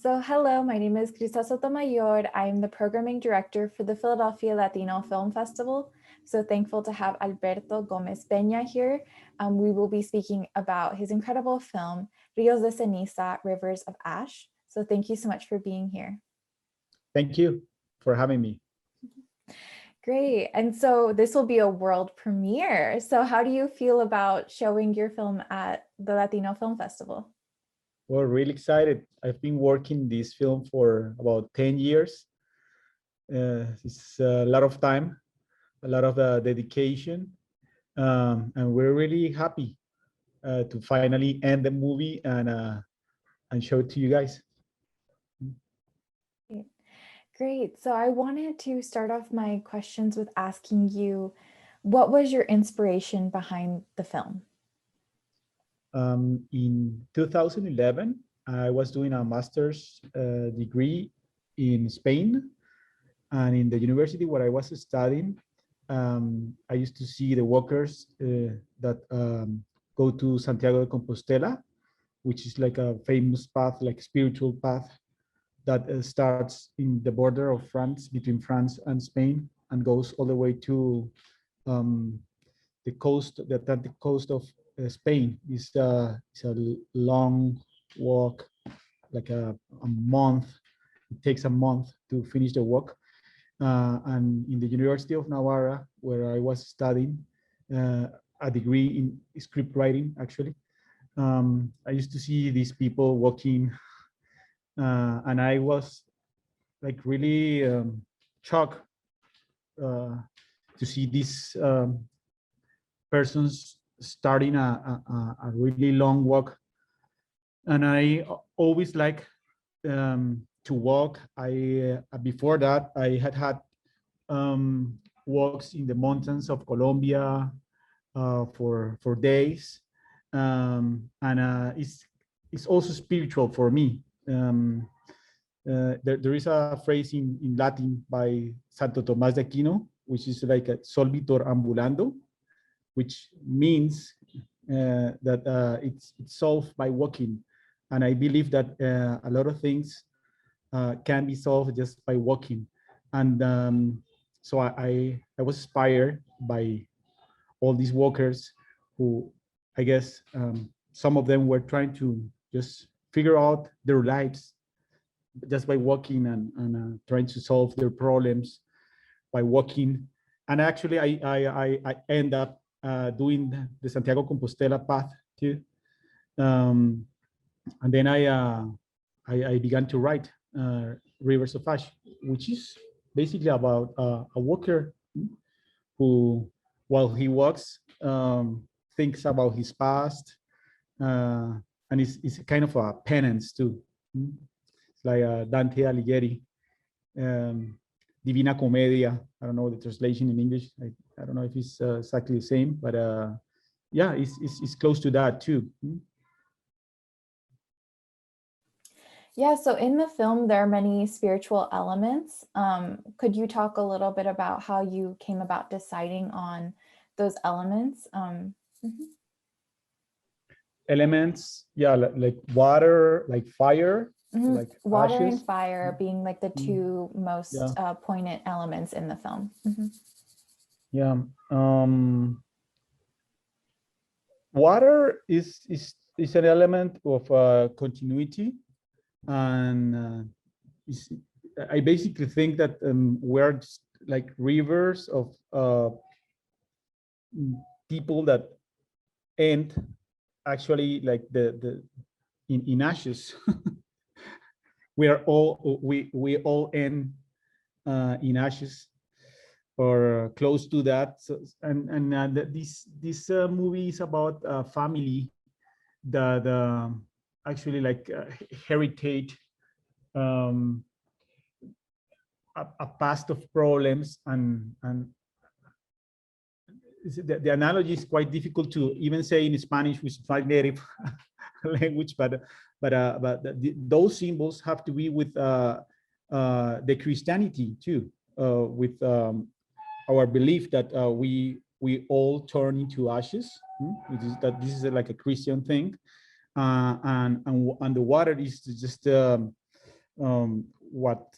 So hello, my name is Kristal Sotomayor. I'm the programming director for the Philadelphia Latino Film Festival. So thankful to have Alberto Gomez Pena here. We will be speaking about his incredible film, Ríos de Ceniza, Rivers of Ash. So thank you so much for being here. Thank you for having me. Great. And so this will be a world premiere. So how do you feel about showing your film at the Latino Film Festival? We're really excited. I've been working this film for about 10 years. It's a lot of time, a lot of dedication, and we're really happy to finally end the movie and show it to you guys. Great. So I wanted to start off my questions with asking you, what was your inspiration behind the film? In 2011, I was doing a master's degree in Spain, and in the university where I was studying, I used to see the walkers that go to Santiago de Compostela, which is like a famous path, like spiritual path that starts in the border of France, between France and Spain, and goes all the way to the coast, the Atlantic coast of Spain. It's a long walk, like a month. It takes a month to finish the walk. And in the University of Navarra, where I was studying a degree in script writing, actually, I used to see these people walking, and I was like really shocked to see these persons starting a really long walk. And I always like to walk. Before that, I had walks in the mountains of Colombia for days, and it's also spiritual for me. There is a phrase in Latin by Santo Tomás de Aquino, which is like a solvitor ambulando, which means that it's solved by walking. And I believe that a lot of things can be solved just by walking. And so I was inspired by all these walkers who, I guess, some of them were trying to just figure out their lives just by walking and trying to solve their problems by walking. And actually, I end up doing the Santiago Compostela path too. And then I began to write Rivers of Ash, which is basically about a walker who, while he walks, thinks about his past, and it's kind of a penance too. It's like Dante Alighieri, Divina Comedia. I don't know the translation in English. I don't know if it's exactly the same, but yeah, it's close to that too. Yeah, so in the film, there are many spiritual elements. Could you talk a little bit about how you came about deciding on those elements? Elements, yeah, like water, like fire, like water ashes. and fire being like the two most poignant elements in the film. Yeah. Water is an element of continuity, and I basically think that we're just like rivers of people that end actually like in ashes. we all end in ashes or close to that. So, and this movie is about a family that actually like heritage a past of problems, and the analogy is quite difficult to even say in Spanish, which is my native language, but those symbols have to be with the Christianity too, with our belief that we all turn into ashes. That this is like a Christian thing, and the water is just what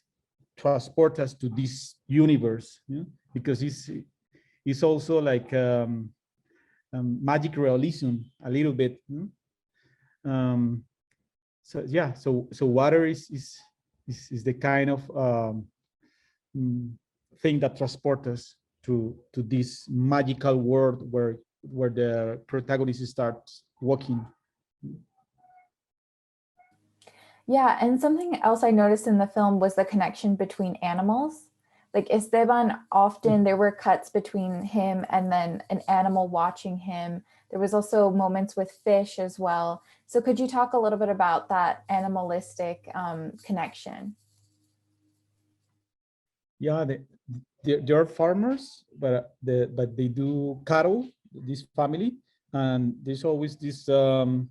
transport us to this universe, yeah? Because it's also like magic realism a little bit. So yeah, so water is the kind of thing that transports us to this magical world where the protagonist starts walking. Yeah, and something else I noticed in the film was the connection between animals. Like Esteban, often there were cuts between him and then an animal watching him. There was also moments with fish as well. So could you talk a little bit about that animalistic connection? Yeah, they are farmers, but they do cattle, this family, and there's always this mm,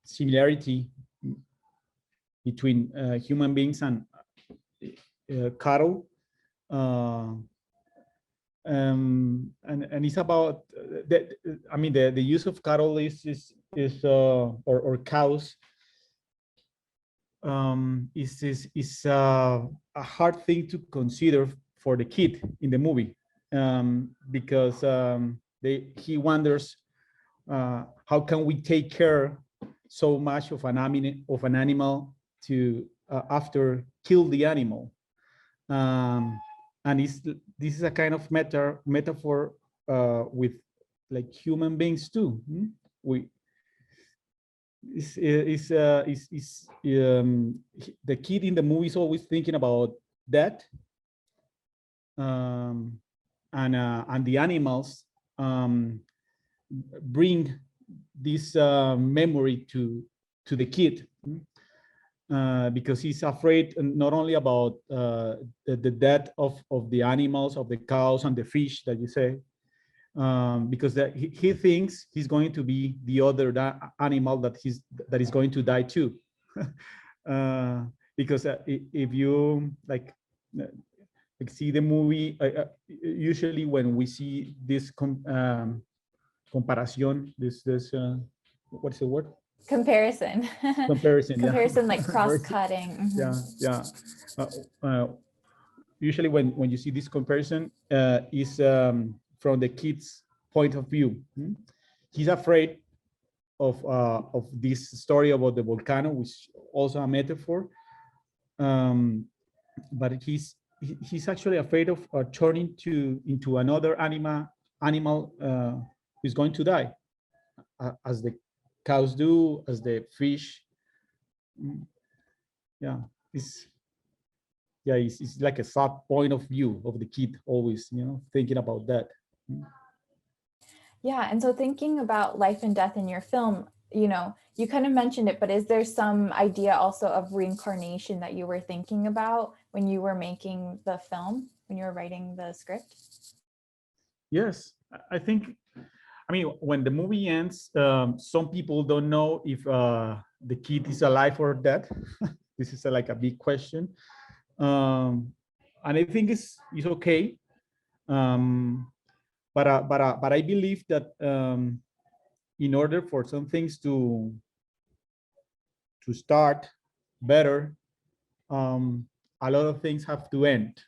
similarity between human beings and cattle. And it's about I mean the use of cattle or cows is a hard thing to consider for the kid in the movie, because he wonders how can we take care so much of an animal to after kill the animal. And this is a kind of metaphor with like human beings too. We the kid in the movie is always thinking about that, and the animals bring this memory to the kid, because he's afraid not only about the death of the animals, of the cows and the fish that you say, because he thinks he's going to be the other animal that is going to die too. Because if you like see the movie, usually when we see this comparación, this what's the word? Comparison. Comparison, yeah. Comparison, like cross-cutting. Yeah. Usually when you see this comparison, is from the kid's point of view. He's afraid of this story about the volcano, which is also a metaphor, but he's actually afraid of turning into another animal who's going to die, as the cows do, as the fish. Yeah, it's like a sad point of view of the kid, always, thinking about that. Yeah, and so thinking about life and death in your film, you kind of mentioned it, but is there some idea also of reincarnation that you were thinking about when you were making the film, when you were writing the script? Yes, I think, when the movie ends, some people don't know if the kid is alive or dead. This is like a big question. And I think it's okay. But I believe that in order for some things to start better, a lot of things have to end.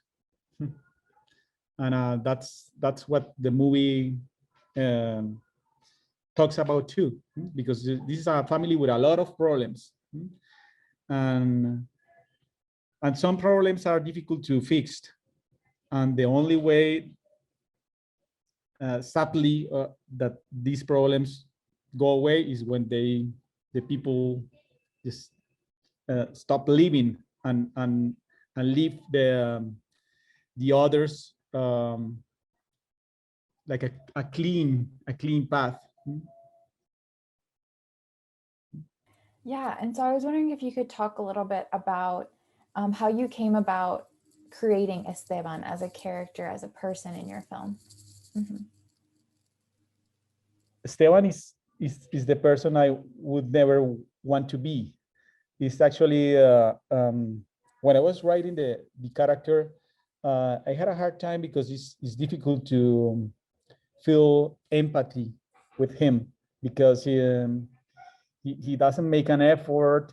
And that's what the movie talks about too, because this is a family with a lot of problems, and some problems are difficult to fix, and the only way, sadly, that these problems go away is when the people just stop living and leave the others, like a clean path. Yeah, and so I was wondering if you could talk a little bit about how you came about creating Esteban as a character, as a person in your film. Esteban is the person I would never want to be. It's actually, when I was writing the character, I had a hard time because it's difficult to feel empathy with him, because he doesn't make an effort.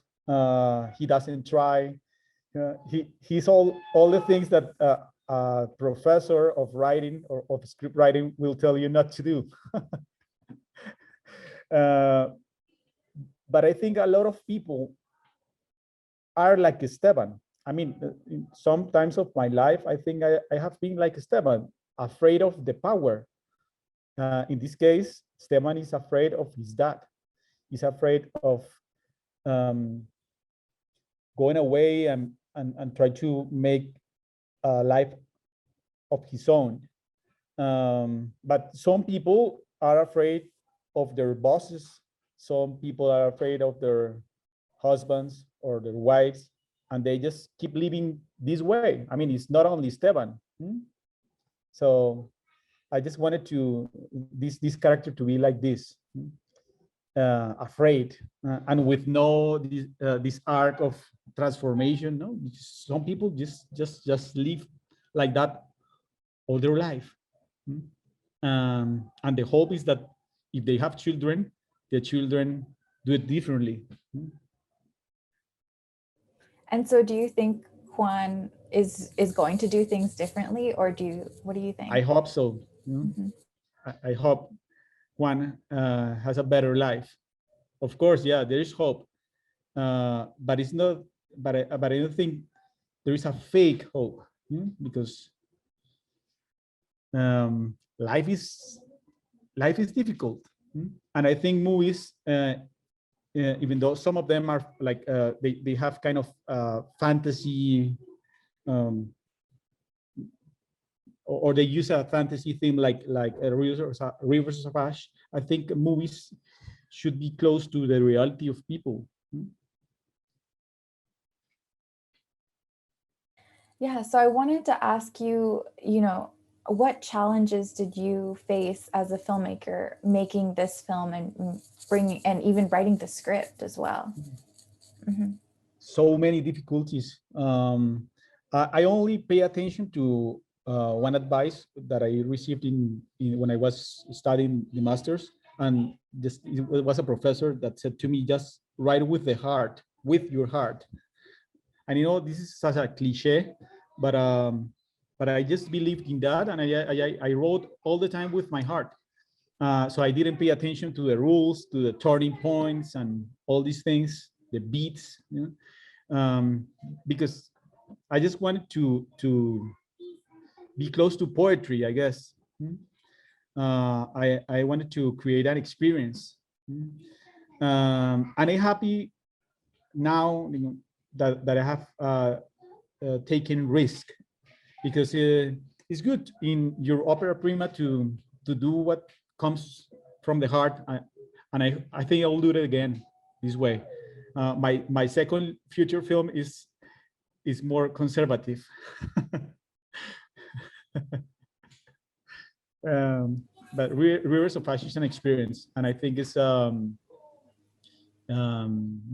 He doesn't try. He's all the things that a professor of writing or of script writing will tell you not to do. But I think a lot of people are like Esteban. I mean, in some times of my life, I think I have been like Esteban, afraid of the power. In this case, Esteban is afraid of his dad. He's afraid of going away and try to make a life of his own. But some people are afraid of their bosses. Some people are afraid of their husbands or their wives, and they just keep living this way. I mean, it's not only Esteban. So I just wanted to this character to be like this, afraid, and with no this arc of transformation. No, some people just live like that all their life. And the hope is that if they have children, the children do it differently. And so do you think Juan is going to do things differently, or what do you think? I hope so. I hope Juan has a better life. Of course, yeah, there is hope, but it's not. But I don't think there is a fake hope, because life is difficult, and I think movies, even though some of them are like they have kind of fantasy, or they use a fantasy theme like Rivers of Ash. I think movies should be close to the reality of people. Yeah, so I wanted to ask you, what challenges did you face as a filmmaker making this film and even writing the script as well? So many difficulties. I only pay attention to one advice that I received when I was studying the master's, and it was a professor that said to me, just write with the heart, with your heart. And this is such a cliche, but I just believed in that, and I wrote all the time with my heart. So I didn't pay attention to the rules, to the turning points, and all these things, the beats, because I just wanted to be close to poetry, I guess. I wanted to create an experience, and I'm happy now that I have taken risk, because it's good in your opera prima to do what comes from the heart, and I think I'll do it again this way. My second future film is more conservative. But Rivers of Ash is an experience, and I think it's the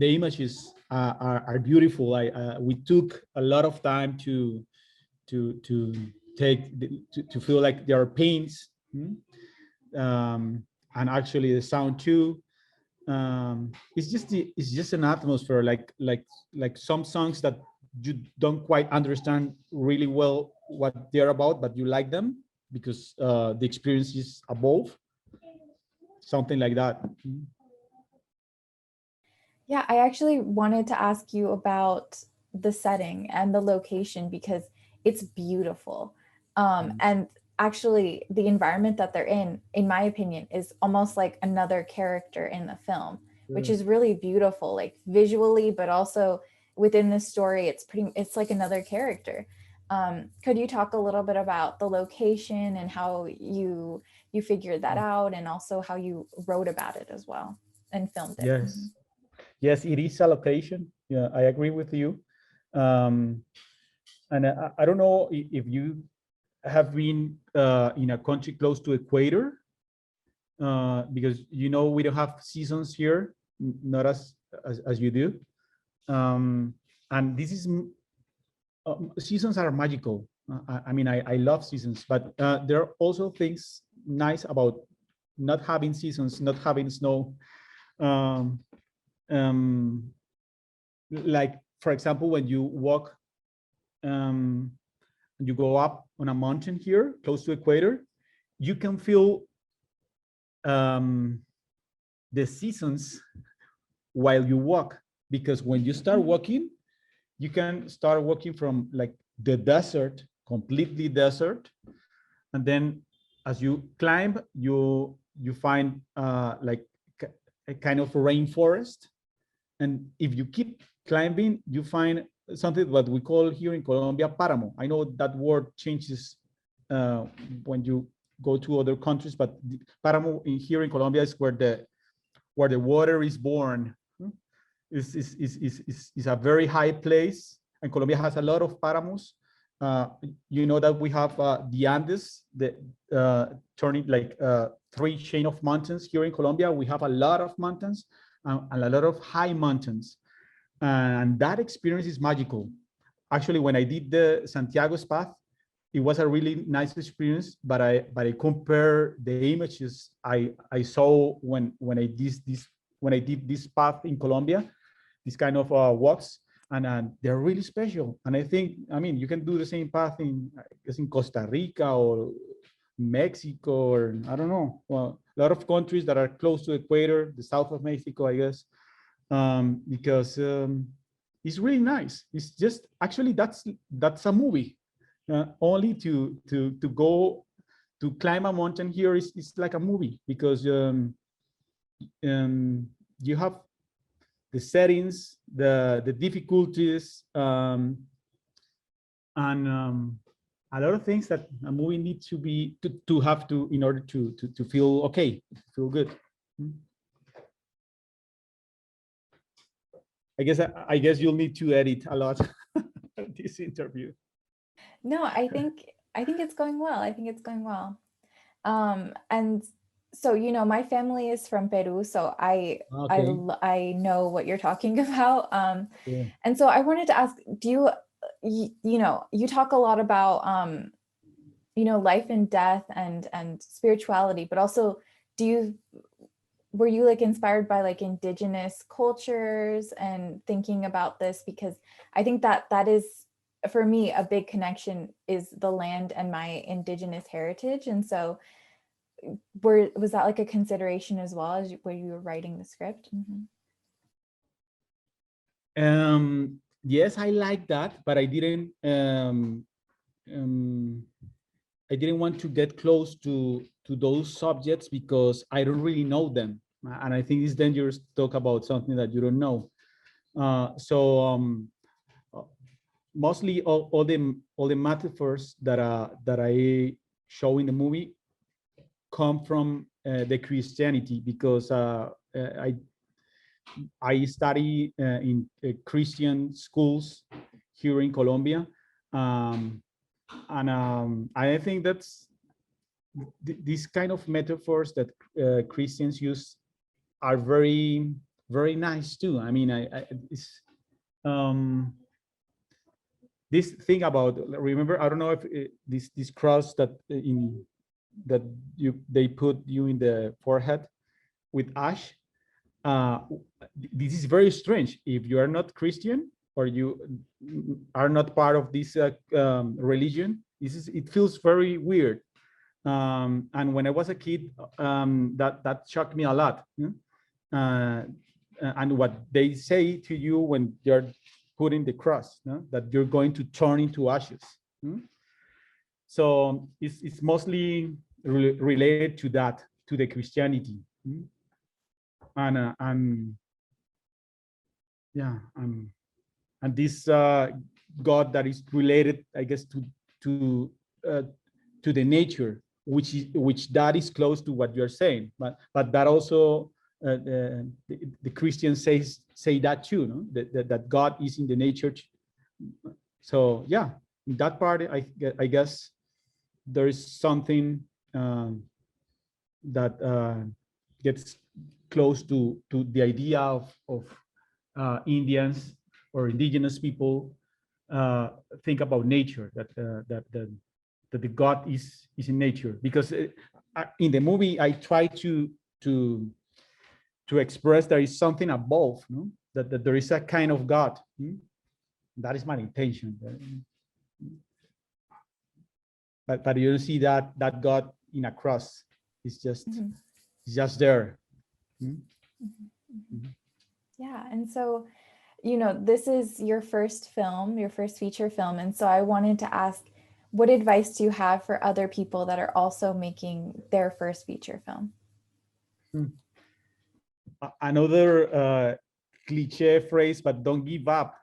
images are beautiful. We took a lot of time to feel like there are paints, and actually the sound too. It's just an atmosphere, like some songs that you don't quite understand really well what they're about, but you like them because the experience is above, something like that. Yeah, I actually wanted to ask you about the setting and the location, because it's beautiful. And actually the environment that they're in my opinion, is almost like another character in the film, which is really beautiful, like visually, but also within the story, it's like another character. Could you talk a little bit about the location and how you figured that out, and also how you wrote about it as well and filmed it? Yes. Yes, it is a location. Yeah, I agree with you. And I don't know if you have been in a country close to equator, because we don't have seasons here, not as you do. And this is seasons are magical. I mean, I love seasons, but there are also things nice about not having seasons, not having snow. like, for example, when you walk, you go up on a mountain here, close to equator, you can feel the seasons while you walk, because when you start walking, you can start walking from like the desert, completely desert, and then as you climb, you find like a kind of rainforest, and if you keep climbing, you find something what we call here in Colombia páramo. I know that word changes when you go to other countries, but páramo here in Colombia is where the water is born. Is a very high place, and Colombia has a lot of páramos. You know that we have the Andes, the turning like 3 chain of mountains here in Colombia. We have a lot of mountains and a lot of high mountains, and that experience is magical. Actually, when I did the Santiago's path, it was a really nice experience. But I compare the images I saw when I did this path in Colombia, this kind of walks, and they're really special. And I think, I mean, you can do the same path in, I guess, in Costa Rica or Mexico, or I don't know, well, a lot of countries that are close to the equator, the south of Mexico, I guess, because it's really nice. It's just, actually, that's a movie. Only to go to climb a mountain here is like a movie, because you have the settings, the difficulties, and a lot of things that a movie needs to have in order to feel okay, feel good. I guess you'll need to edit a lot this interview. No, I think it's going well. I think it's going well. And so, you know, my family is from Peru, so I know what you're talking about. Yeah. And so I wanted to ask, do you know, you talk a lot about you know, life and death and spirituality, but also were you like inspired by like indigenous cultures and thinking about this? Because I think that is, for me, a big connection is the land and my indigenous heritage. And so was that like a consideration as well as when you were writing the script? Mm-hmm. Yes, I like that, but I didn't want to get close to those subjects because I don't really know them, and I think it's dangerous to talk about something that you don't know. Mostly all the metaphors that I show in the movie come from the Christianity, because I study in Christian schools here in Colombia, and I think that's these kind of metaphors that Christians use are very, very nice too. I mean, it's this thing about, remember, I don't know if this cross that they put you in the forehead with ash. This is very strange. If you are not Christian or you are not part of this religion, it feels very weird. And when I was a kid, that shocked me a lot. And what they say to you when they're putting the cross, that you're going to turn into ashes. So it's mostly related to that, to the Christianity. And this God that is related, I guess, to the nature, which that is close to what you're saying, but that also the Christians say that too, no? That God is in the nature. So yeah, in that part, I guess there is something that gets close to the idea of Indians or indigenous people think about nature, that the God is in nature. Because in the movie I try to to express there is something above, no? That there is a kind of God. That is my intention. But you don't see that God in a cross. It's just there. Yeah, and so, you know, this is your first film, your first feature film. And so I wanted to ask, what advice do you have for other people that are also making their first feature film? Another cliche phrase, but don't give up.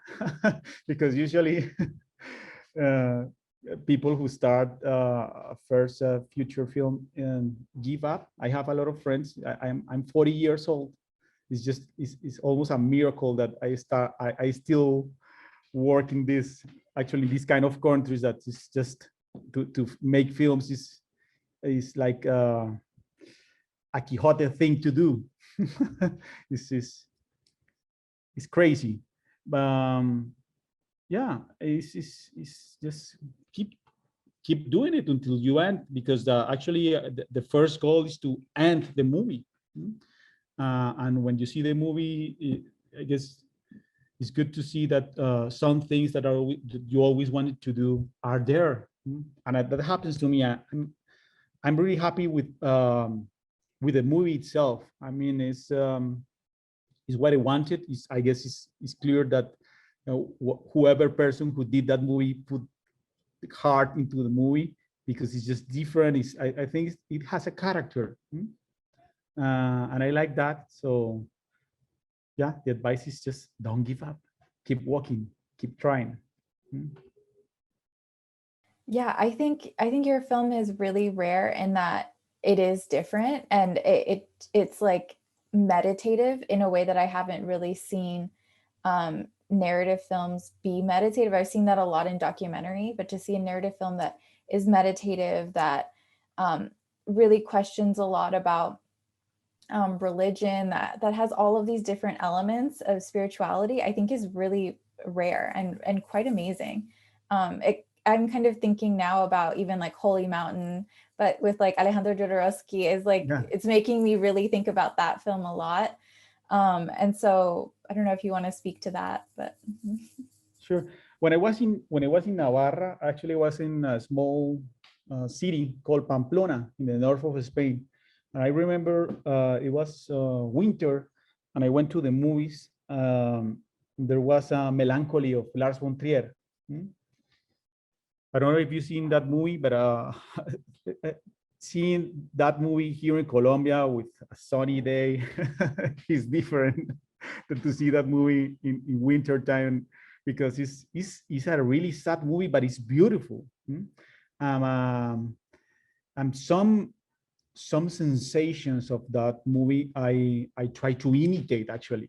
Because usually people who start first feature film and give up. I have a lot of friends. I'm 40 years old. It's almost a miracle that I still work in this, actually this kind of countries that is just to make films is like a Quixote thing to do. It's crazy. Yeah, it's just keep doing it until you end, because actually the first goal is to end the movie. And when you see the movie, I guess it's good to see that some things that you always wanted to do are there. And that happens to me. I'm really happy with the movie itself. I mean, it's what I wanted. I guess it's clear that whoever person who did that movie put heart into the movie, because it's just different. I think it has a character. And I like that. So yeah, the advice is just don't give up, keep walking, keep trying. Yeah, I think your film is really rare in that it is different, and it's like meditative in a way that I haven't really seen narrative films be meditative. I've seen that a lot in documentary, but to see a narrative film that is meditative, that really questions a lot about religion, that has all of these different elements of spirituality, I think is really rare and quite amazing. I'm kind of thinking now about even like Holy Mountain, but with like Alejandro Jodorowsky, is like, it's making me really think about that film a lot. And so I don't know if you want to speak to that, but. Sure. When I was in Navarra, actually I was in a small city called Pamplona in the north of Spain. And I remember it was winter, and I went to the movies. There was a Melancholy of Lars von Trier. I don't know if you've seen that movie, but seeing that movie here in Colombia with a sunny day is different than to see that movie in winter time, because it's a really sad movie, but it's beautiful. And some sensations of that movie I try to imitate actually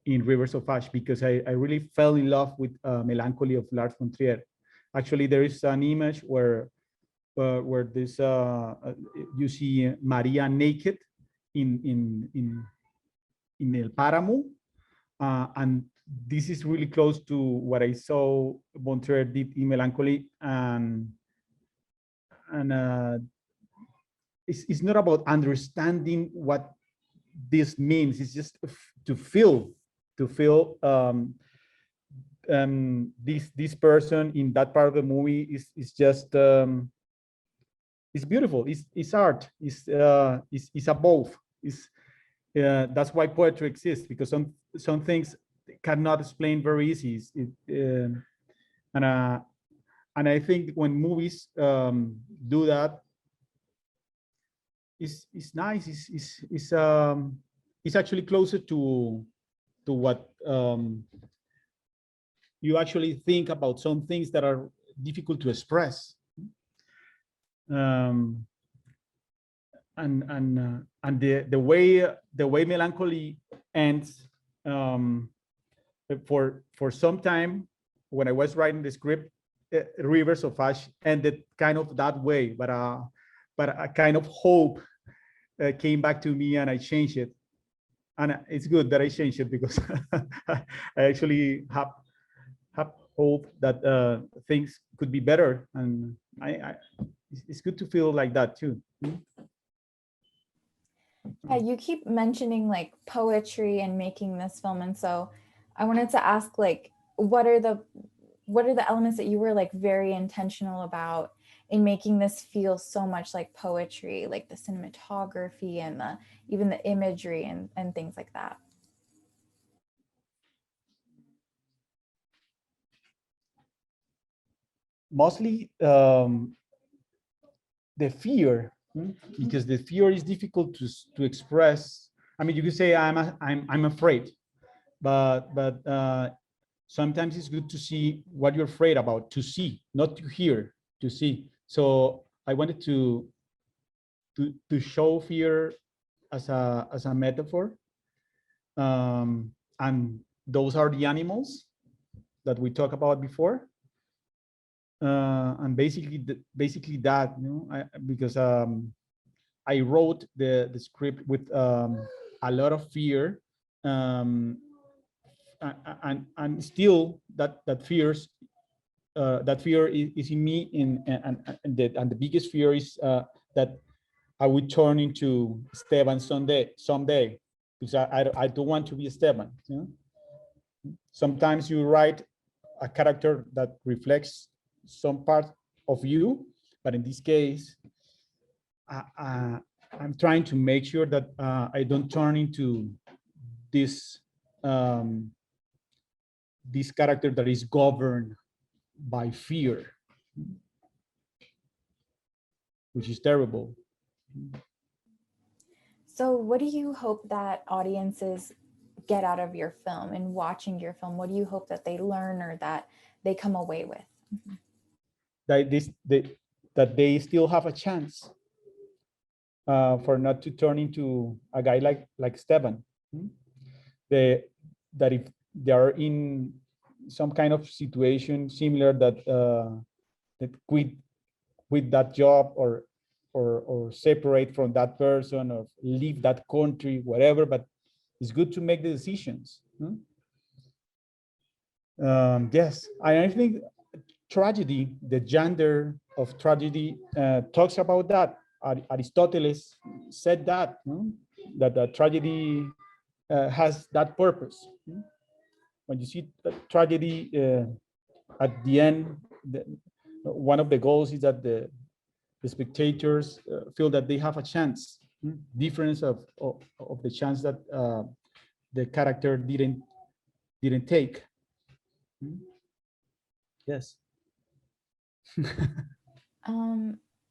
in Rivers of Ash, because I really fell in love with Melancholy of Lars von Trier. Actually, there is an image where this you see Maria naked in El Páramo, and this is really close to what I saw von Trier did in Melancholy, and it's not about understanding what this means. It's just to feel this person in that part of the movie is just it's beautiful. It's art. It's above. That's why poetry exists, because some things cannot explain very easy. And I think when movies do that, it's nice. It's actually closer to what you actually think about some things that are difficult to express. And the way Melancholy ends, for some time when I was writing the script, Rivers of Ash ended kind of that way, but a kind of hope came back to me, and I changed it. And it's good that I changed it, because I actually have hope that things could be better, and it's good to feel like that too. Yeah, you keep mentioning like poetry and making this film, and so I wanted to ask, like, what are the elements that you were like very intentional about in making this feel so much like poetry, like the cinematography and even the imagery and things like that? Mostly the fear, because the fear is difficult to express. I mean, you could say I'm afraid, but sometimes it's good to see what you're afraid about, to see, not to hear, to see. So I wanted to show fear as a metaphor, and those are the animals that we talked about before. And basically that, you know, because I wrote the script with a lot of fear, and still that fears that fear is in me, and the biggest fear is that I would turn into Esteban someday, because I don't want to be Esteban. You know? Sometimes you write a character that reflects some part of you, but in this case, I'm trying to make sure that I don't turn into this this character that is governed by fear, which is terrible. So what do you hope that audiences get out of your film and watching your film? What do you hope that they learn or that they come away with? That they still have a chance for not to turn into a guy like Esteban. That if they are in some kind of situation similar, that quit that job, or separate from that person, or leave that country, whatever, but it's good to make the decisions. Yes, I think tragedy, the gender of tragedy, talks about that. Aristoteles said that, that the tragedy has that purpose. When you see tragedy, at the end, one of the goals is that the spectators feel that they have a chance, difference of the chance that the character didn't take. Yes.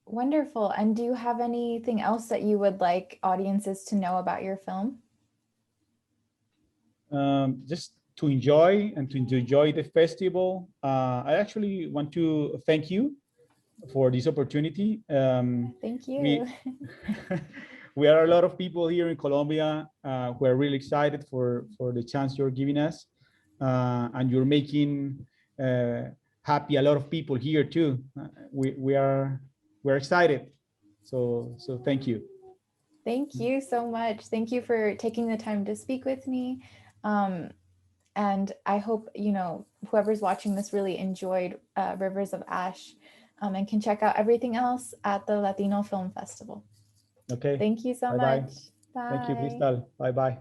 Wonderful. And do you have anything else that you would like audiences to know about your film? Just to enjoy the festival. I actually want to thank you for this opportunity. Thank you. We are a lot of people here in Colombia who are really excited for the chance you're giving us, and you're making happy a lot of people here too. We're excited. So thank you. Thank you so much. Thank you for taking the time to speak with me. And I hope, whoever's watching this really enjoyed Rivers of Ash, and can check out everything else at the Latino Film Festival. Okay. Thank you so Bye-bye. much. Bye. Thank you, Kristal. Bye-bye.